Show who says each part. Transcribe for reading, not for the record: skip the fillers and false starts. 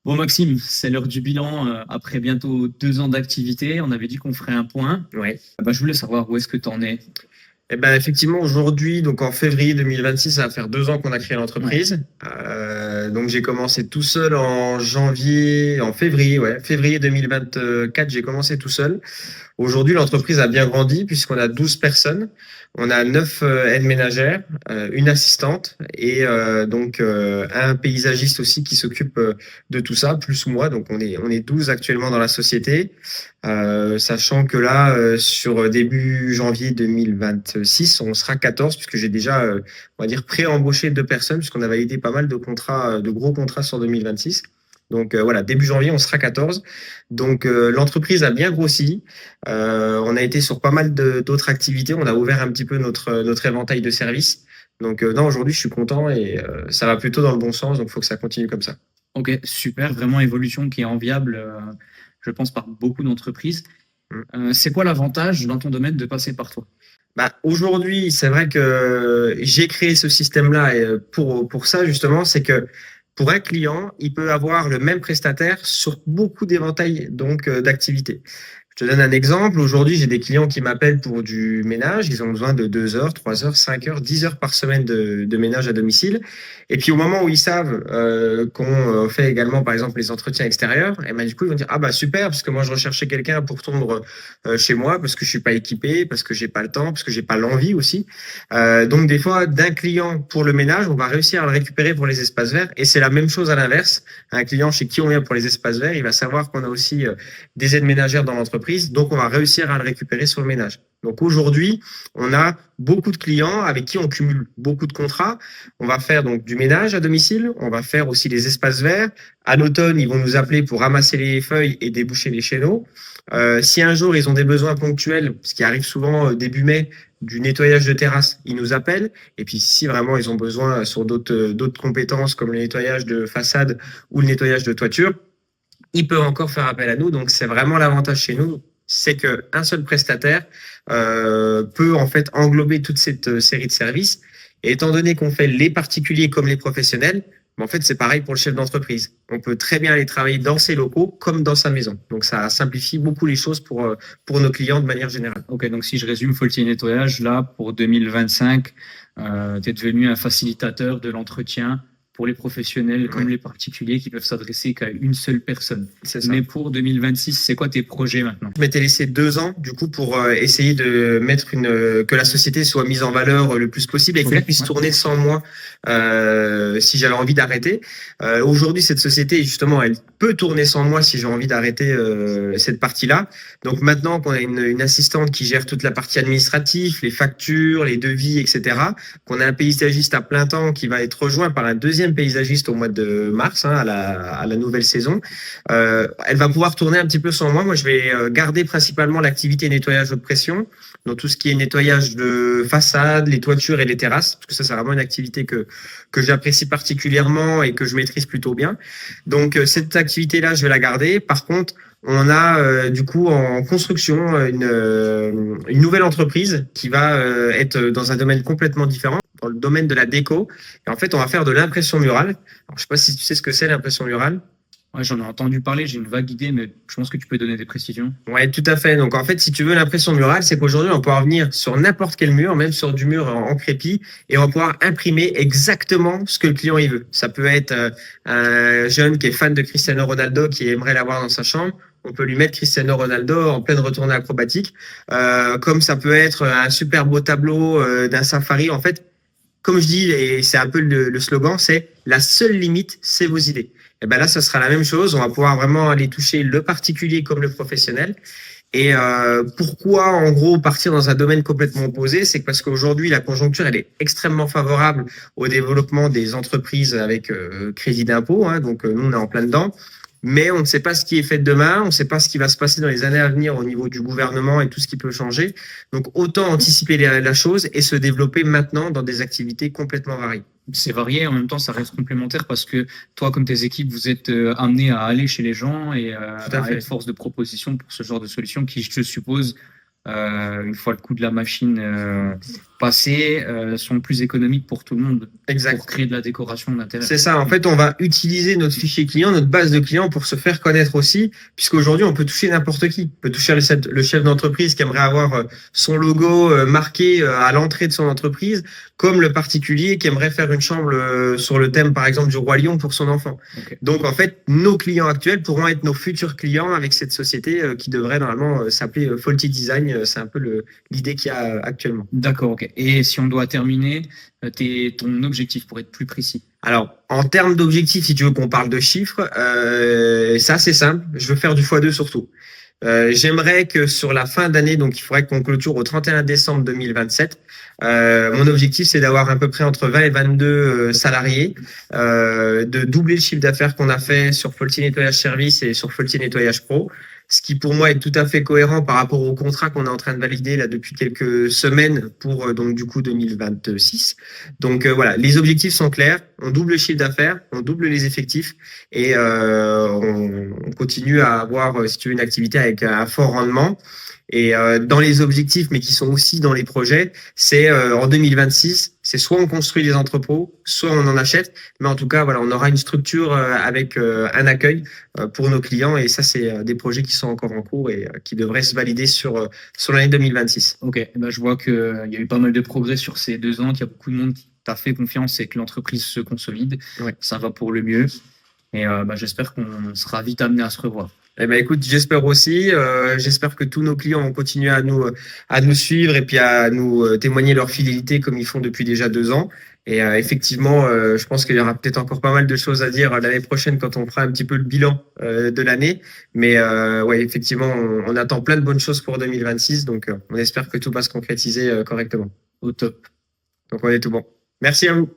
Speaker 1: Bon, Maxime, c'est l'heure du bilan après bientôt 2 ans d'activité. On avait dit qu'on ferait un point.
Speaker 2: Ouais.
Speaker 1: Je voulais savoir où est-ce que tu en es.
Speaker 2: Eh ben, effectivement, aujourd'hui, donc en février 2026, ça va faire 2 ans qu'on a créé
Speaker 1: Ouais.
Speaker 2: l'entreprise. Donc, j'ai commencé tout seul en février, ouais, février 2024, j'ai commencé tout seul. Aujourd'hui, l'entreprise a bien grandi puisqu'on a 12 personnes. On a 9 aides ménagères, une assistante et un paysagiste aussi qui s'occupe de tout ça, plus moi. Donc on est 12 actuellement dans la société. Sachant que là, sur début janvier 2026, on sera 14 puisque j'ai déjà, on va dire, pré-embauché 2 personnes puisqu'on a validé pas mal de contrats, de gros contrats sur 2026. Donc voilà, début janvier, on sera 14. Donc l'entreprise a bien grossi. On a été sur pas mal d'autres activités. On a ouvert un petit peu notre éventail de services. Donc non, aujourd'hui, je suis content et ça va plutôt dans le bon sens. Donc il faut que ça continue comme ça.
Speaker 1: Ok, super. Vraiment évolution qui est enviable, je pense, par beaucoup d'entreprises.
Speaker 2: Mm.
Speaker 1: C'est quoi l'avantage dans ton domaine de passer par toi?
Speaker 2: Bah, aujourd'hui, c'est vrai que j'ai créé ce système-là et pour ça, justement, c'est que pour un client, il peut avoir le même prestataire sur beaucoup d'éventails donc d'activités. Je te donne un exemple. Aujourd'hui, j'ai des clients qui m'appellent pour du ménage. Ils ont besoin de 2 heures, 3 heures, 5 heures, 10 heures par semaine de ménage à domicile. Et puis, au moment où ils savent qu'on fait également, par exemple, les entretiens extérieurs, et ben, du coup, ils vont dire, ah bah super, parce que moi, je recherchais quelqu'un pour tondre chez moi, parce que je suis pas équipé, parce que j'ai pas le temps, parce que j'ai pas l'envie aussi. Donc, des fois, d'un client pour le ménage, on va réussir à le récupérer pour les espaces verts. Et c'est la même chose à l'inverse. Un client chez qui on vient pour les espaces verts, il va savoir qu'on a aussi des aides ménagères dans l'entreprise, donc on va réussir à le récupérer sur le ménage. Donc aujourd'hui, on a beaucoup de clients avec qui on cumule beaucoup de contrats. On va faire donc du ménage à domicile, on va faire aussi les espaces verts. À l'automne, ils vont nous appeler pour ramasser les feuilles et déboucher les chéneaux. Si un jour ils ont des besoins ponctuels, ce qui arrive souvent début mai, du nettoyage de terrasse, ils nous appellent. Et puis si vraiment ils ont besoin sur d'autres compétences comme le nettoyage de façade ou le nettoyage de toiture, il peut encore faire appel à nous. Donc, c'est vraiment l'avantage chez nous, c'est qu'un seul prestataire peut en fait englober toute cette série de services. Et étant donné qu'on fait les particuliers comme les professionnels, en fait, c'est pareil pour le chef d'entreprise. On peut très bien aller travailler dans ses locaux comme dans sa maison. Donc, ça simplifie beaucoup les choses pour nos clients de manière générale.
Speaker 1: Ok, donc si je résume, Faultier Nettoyage, là, pour 2025, tu es devenu un facilitateur de l'entretien pour les professionnels comme
Speaker 2: Ouais,
Speaker 1: les particuliers qui peuvent s'adresser qu'à une seule personne.
Speaker 2: c'est ça.
Speaker 1: Mais pour 2026, c'est quoi tes projets maintenant?
Speaker 2: Je m'étais laissé 2 ans du coup pour essayer de mettre que la société soit mise en valeur le plus possible et
Speaker 1: Ok,
Speaker 2: qu'elle puisse
Speaker 1: ouais.
Speaker 2: tourner sans moi si j'avais envie d'arrêter. Aujourd'hui, cette société justement, elle peut tourner sans moi si j'ai envie d'arrêter cette partie-là. Donc maintenant qu'on a une assistante qui gère toute la partie administrative, les factures, les devis, etc., qu'on a un paysagiste à plein temps qui va être rejoint par un deuxième paysagiste au mois de mars, hein, à la nouvelle saison. Elle va pouvoir tourner un petit peu sans moi. Moi, je vais garder principalement l'activité nettoyage haute pression, donc tout ce qui est nettoyage de façade, les toitures et les terrasses, parce que ça, c'est vraiment une activité que j'apprécie particulièrement et que je maîtrise plutôt bien. Donc, cette activité-là, je vais la garder. Par contre, on a du coup en construction une nouvelle entreprise qui va être dans un domaine complètement différent, dans le domaine de la déco. Et en fait, on va faire de l'impression murale. Alors, je ne sais pas si tu sais ce que c'est l'impression murale.
Speaker 1: Ouais, j'en ai entendu parler, j'ai une vague idée, mais je pense que tu peux donner des précisions.
Speaker 2: Ouais, tout à fait. Donc, en fait, si tu veux l'impression murale, c'est qu'aujourd'hui, on peut pouvoir venir sur n'importe quel mur, même sur du mur en crépi, et on va pouvoir imprimer exactement ce que le client il veut. Ça peut être un jeune qui est fan de Cristiano Ronaldo, qui aimerait l'avoir dans sa chambre. On peut lui mettre Cristiano Ronaldo en pleine retournée acrobatique. Comme ça peut être un super beau tableau d'un safari. En fait, comme je dis, et c'est un peu le slogan, c'est la seule limite, c'est vos idées. Et ben là, ça sera la même chose. On va pouvoir vraiment aller toucher le particulier comme le professionnel. Et pourquoi, en gros, partir dans un domaine complètement opposé? C'est que parce qu'aujourd'hui, la conjoncture, elle est extrêmement favorable au développement des entreprises avec crédit d'impôt. Hein, donc, nous, on est en plein dedans. Mais on ne sait pas ce qui est fait demain, on ne sait pas ce qui va se passer dans les années à venir au niveau du gouvernement et tout ce qui peut changer. Donc, autant anticiper la chose et se développer maintenant dans des activités complètement variées.
Speaker 1: C'est varié, en même temps, ça reste complémentaire parce que toi, comme tes équipes, vous êtes amenés à aller chez les gens et
Speaker 2: Tout à
Speaker 1: à être
Speaker 2: fait.
Speaker 1: force de proposition pour ce genre de solution qui, je suppose, une fois le coût de la machine passé, sont plus économiques pour tout le monde
Speaker 2: Exact.
Speaker 1: pour créer de la décoration d'intérieur.
Speaker 2: C'est ça. En fait, on va utiliser notre fichier client, notre base de clients pour se faire connaître aussi, puisqu'aujourd'hui, on peut toucher n'importe qui. On peut toucher le chef d'entreprise qui aimerait avoir son logo marqué à l'entrée de son entreprise, comme le particulier qui aimerait faire une chambre sur le thème, par exemple, du Roi Lion pour son enfant.
Speaker 1: Ok.
Speaker 2: Donc, en fait, nos clients actuels pourront être nos futurs clients avec cette société qui devrait normalement s'appeler Faulty Design. C'est un peu l'idée qu'il y a actuellement.
Speaker 1: D'accord, ok. Et si on doit terminer, ton objectif pour être plus précis?
Speaker 2: Alors, en termes d'objectifs, si tu veux qu'on parle de chiffres, c'est assez simple. Je veux faire du x2 surtout. J'aimerais que sur la fin d'année, donc il faudrait qu'on clôture au 31 décembre 2027. Mon objectif, c'est d'avoir à peu près entre 20 et 22 salariés, de doubler le chiffre d'affaires qu'on a fait sur Faulty Nettoyage Service et sur Faulty Nettoyage Pro. Ce qui pour moi est tout à fait cohérent par rapport au contrat qu'on est en train de valider là depuis quelques semaines pour donc du coup 2026. Donc voilà, les objectifs sont clairs. On double le chiffre d'affaires, on double les effectifs et on continue à avoir, si tu veux, une activité avec un fort rendement. Et dans les objectifs, mais qui sont aussi dans les projets, c'est en 2026, c'est soit on construit des entrepôts, soit on en achète. Mais en tout cas, voilà, on aura une structure avec un accueil pour nos clients. Et ça, c'est des projets qui sont encore en cours et qui devraient se valider sur l'année 2026.
Speaker 1: Ok, eh ben, je vois qu'il y a eu pas mal de progrès sur ces 2 ans, qu'il y a beaucoup de monde qui t'a fait confiance et que l'entreprise se consolide.
Speaker 2: Ouais.
Speaker 1: Ça va pour le mieux. Et j'espère qu'on sera vite amené à se revoir.
Speaker 2: Eh ben, écoute, j'espère aussi. J'espère que tous nos clients vont continuer à nous suivre et puis à nous témoigner leur fidélité comme ils font depuis déjà 2 ans. Et effectivement, je pense qu'il y aura peut-être encore pas mal de choses à dire l'année prochaine quand on fera un petit peu le bilan de l'année. Mais ouais, effectivement, on attend plein de bonnes choses pour 2026. Donc, on espère que tout va se concrétiser correctement.
Speaker 1: Au top.
Speaker 2: Donc, on est tout bon. Merci à vous.